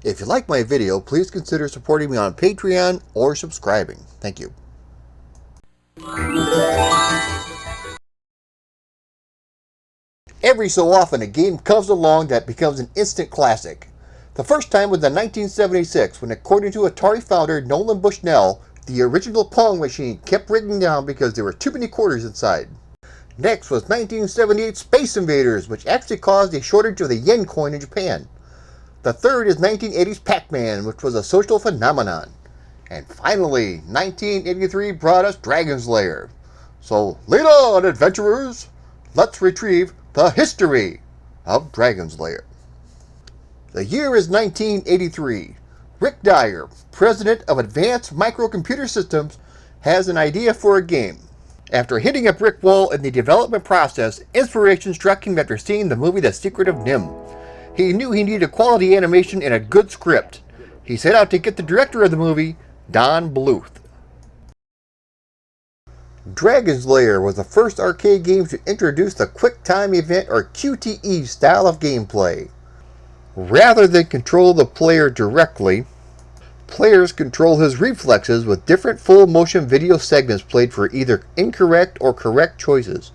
If you like my video, please consider supporting me on Patreon or subscribing. Thank you. Every so often, a game comes along that becomes an instant classic. The first time was in 1976 when, according to Atari founder Nolan Bushnell, the original Pong machine kept breaking down because there were too many quarters inside. Next was 1978 Space Invaders, which actually caused a shortage of the yen coin in Japan. The third is 1980's Pac-Man, which was a social phenomenon. And finally, 1983 brought us Dragons Lair. So, lead on, adventurers! Let's retrieve the history of Dragons Lair. The year is 1983. Rick Dyer, president of Advanced Microcomputer Systems, has an idea for a game. After hitting a brick wall in the development process, inspiration struck him after seeing the movie The Secret of NIMH. He knew he needed quality animation and a good script. He set out to get the director of the movie, Don Bluth. Dragons Lair was the first arcade game to introduce the Quick Time Event or QTE style of gameplay. Rather than control the player directly, players control his reflexes with different full-motion video segments played for either incorrect or correct choices.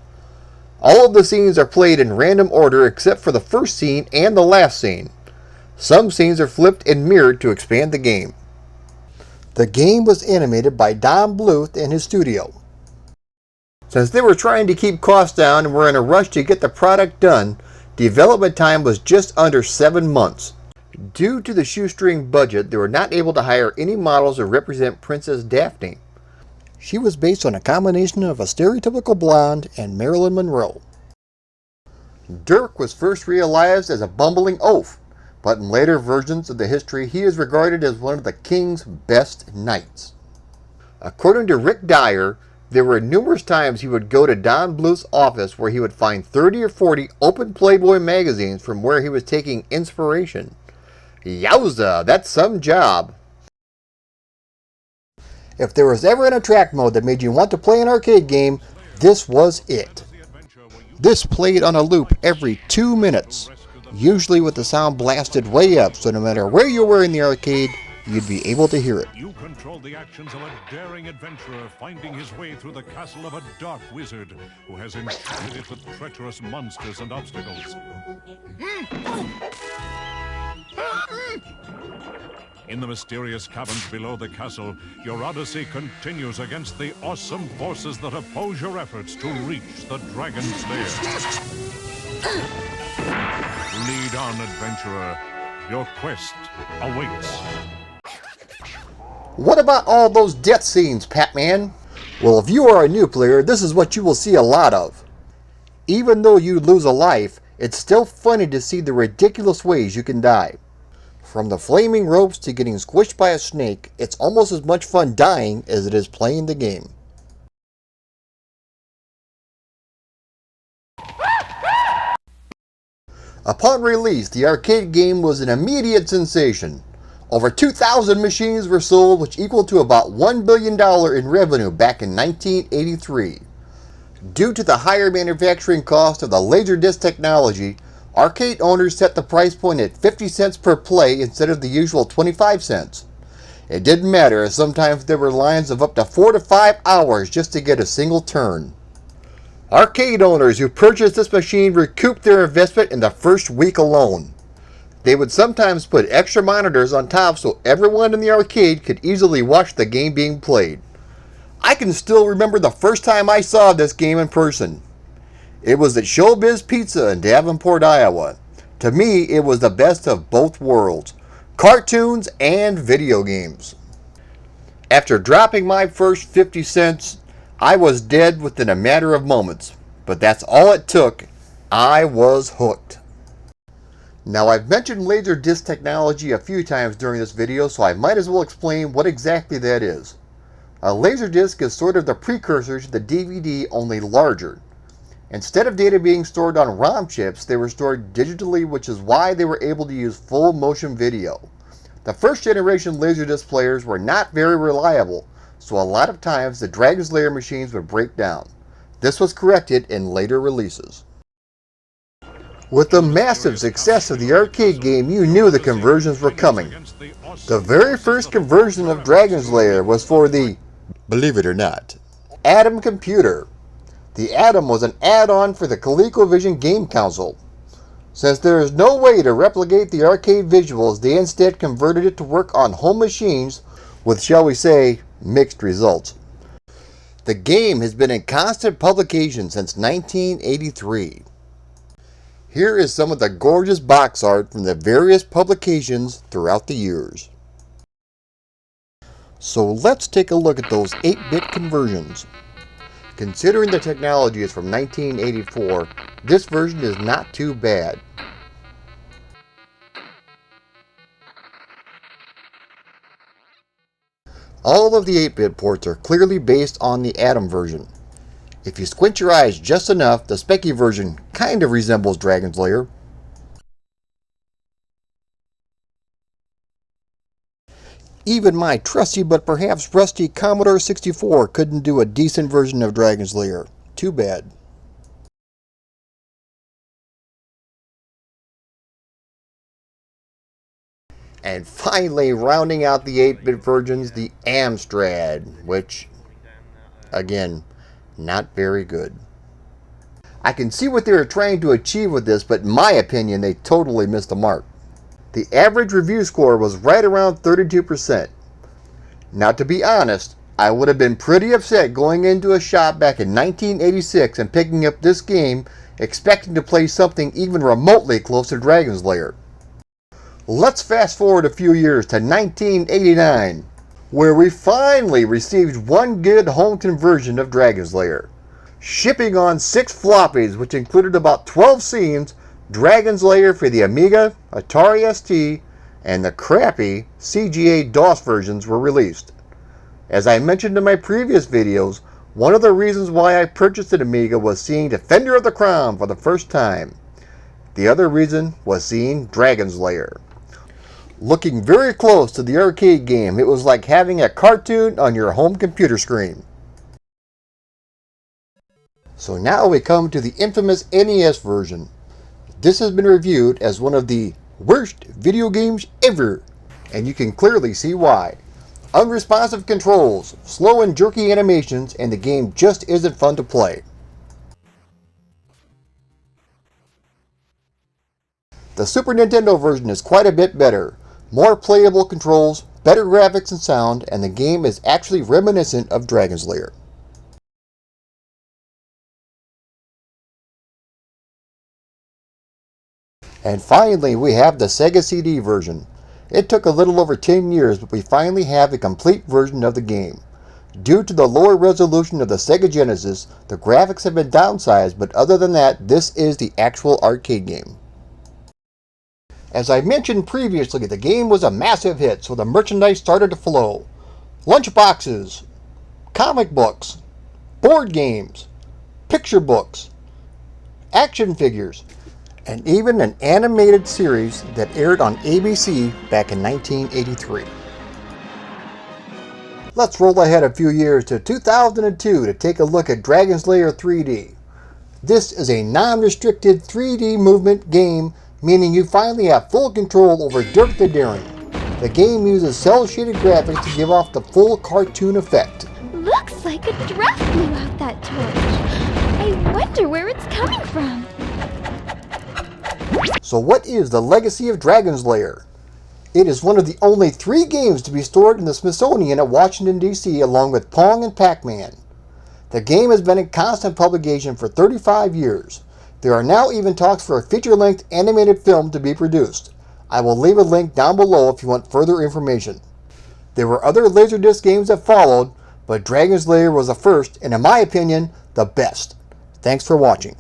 All of the scenes are played in random order except for the first scene and the last scene. Some scenes are flipped and mirrored to expand the game. The game was animated by Don Bluth in his studio. Since they were trying to keep costs down and were in a rush to get the product done, development time was just under 7 months. Due to the shoestring budget, they were not able to hire any models to represent Princess Daphne. She was based on a combination of a stereotypical blonde and Marilyn Monroe. Dirk was first realized as a bumbling oaf, but in later versions of the history he is regarded as one of the king's best knights. According to Rick Dyer, there were numerous times he would go to Don Bluth's office where he would find 30 or 40 open Playboy magazines from where he was taking inspiration. Yowza, that's some job. If there was ever an attract mode that made you want to play an arcade game, this was it. This played on a loop every 2 minutes, usually with the sound blasted way up, so no matter where you were in the arcade, you'd be able to hear it. You controlled the actions of a daring adventurer finding his way through the castle of a dark wizard who has enchanted it with treacherous monsters and obstacles. In the mysterious caverns below the castle, your odyssey continues against the awesome forces that oppose your efforts to reach the Dragon's Lair. Lead on, adventurer. Your quest awaits. What about all those death scenes, Pac-Man? Well, if you are a new player, this is what you will see a lot of. Even though you lose a life, it's still funny to see the ridiculous ways you can die. From the flaming ropes to getting squished by a snake, it's almost as much fun dying as it is playing the game. Upon release, the arcade game was an immediate sensation. Over 2,000 machines were sold, which equaled to about $1 billion in revenue back in 1983. Due to the higher manufacturing cost of the Laserdisc technology, arcade owners set the price point at 50 cents per play instead of the usual 25 cents. It didn't matter, as sometimes there were lines of up to 4 to 5 hours just to get a single turn. Arcade owners who purchased this machine recouped their investment in the first week alone. They would sometimes put extra monitors on top so everyone in the arcade could easily watch the game being played. I can still remember the first time I saw this game in person. It was at Showbiz Pizza in Davenport, Iowa. To me, it was the best of both worlds, cartoons and video games. After dropping my first 50 cents, I was dead within a matter of moments, but that's all it took. I was hooked. Now, I've mentioned Laserdisc technology a few times during this video, so I might as well explain what exactly that is. A Laserdisc is sort of the precursor to the DVD, only larger. Instead of data being stored on ROM chips, they were stored digitally, which is why they were able to use full motion video. The first generation Laserdisc players were not very reliable, so a lot of times the Dragons Lair machines would break down. This was corrected in later releases. With the massive success of the arcade game, you knew the conversions were coming. The very first conversion of Dragons Lair was for the, believe it or not, Atom computer. The Atom was an add-on for the ColecoVision game console. Since there is no way to replicate the arcade visuals, they instead converted it to work on home machines with, shall we say, mixed results. The game has been in constant publication since 1983. Here is some of the gorgeous box art from the various publications throughout the years. So let's take a look at those 8-bit conversions. Considering the technology is from 1984, this version is not too bad. All of the 8-bit ports are clearly based on the Atom version. If you squint your eyes just enough, the Speccy version kind of resembles Dragons Lair. Even my trusty but perhaps rusty Commodore 64 couldn't do a decent version of Dragons Lair. Too bad. And finally, rounding out the 8-bit versions, the Amstrad, which, again, not very good. I can see what they were trying to achieve with this, but in my opinion, they totally missed the mark. The average review score was right around 32%. Now, to be honest, I would have been pretty upset going into a shop back in 1986 and picking up this game expecting to play something even remotely close to Dragons Lair. Let's fast forward a few years to 1989, where we finally received one good home conversion of Dragons Lair. Shipping on 6 floppies, which included about 12 scenes, Dragons Lair for the Amiga, Atari ST, and the crappy CGA DOS versions were released. As I mentioned in my previous videos, one of the reasons why I purchased an Amiga was seeing Defender of the Crown for the first time. The other reason was seeing Dragons Lair. Looking very close to the arcade game, it was like having a cartoon on your home computer screen. So now we come to the infamous NES version. This has been reviewed as one of the worst video games ever, and you can clearly see why. Unresponsive controls, slow and jerky animations, and the game just isn't fun to play. The Super Nintendo version is quite a bit better. More playable controls, better graphics and sound, and the game is actually reminiscent of Dragons Lair. And finally, we have the Sega CD version. It took a little over 10 years, but we finally have a complete version of the game. Due to the lower resolution of the Sega Genesis, the graphics have been downsized, but other than that, this is the actual arcade game. As I mentioned previously, the game was a massive hit, so the merchandise started to flow. Lunchboxes, comic books, board games, picture books, action figures, and even an animated series that aired on ABC back in 1983. Let's roll ahead a few years to 2002 to take a look at Dragons Lair 3D. This is a non-restricted 3D movement game, meaning you finally have full control over Dirk the Daring. The game uses cel-shaded graphics to give off the full cartoon effect. Looks like a draft blew out that torch. I wonder where it's coming from. So what is the legacy of Dragons Lair? It is one of the only 3 games to be stored in the Smithsonian at Washington, D.C. along with Pong and Pac-Man. The game has been in constant publication for 35 years. There are now even talks for a feature-length animated film to be produced. I will leave a link down below if you want further information. There were other Laserdisc games that followed, but Dragons Lair was the first, and in my opinion, the best. Thanks for watching.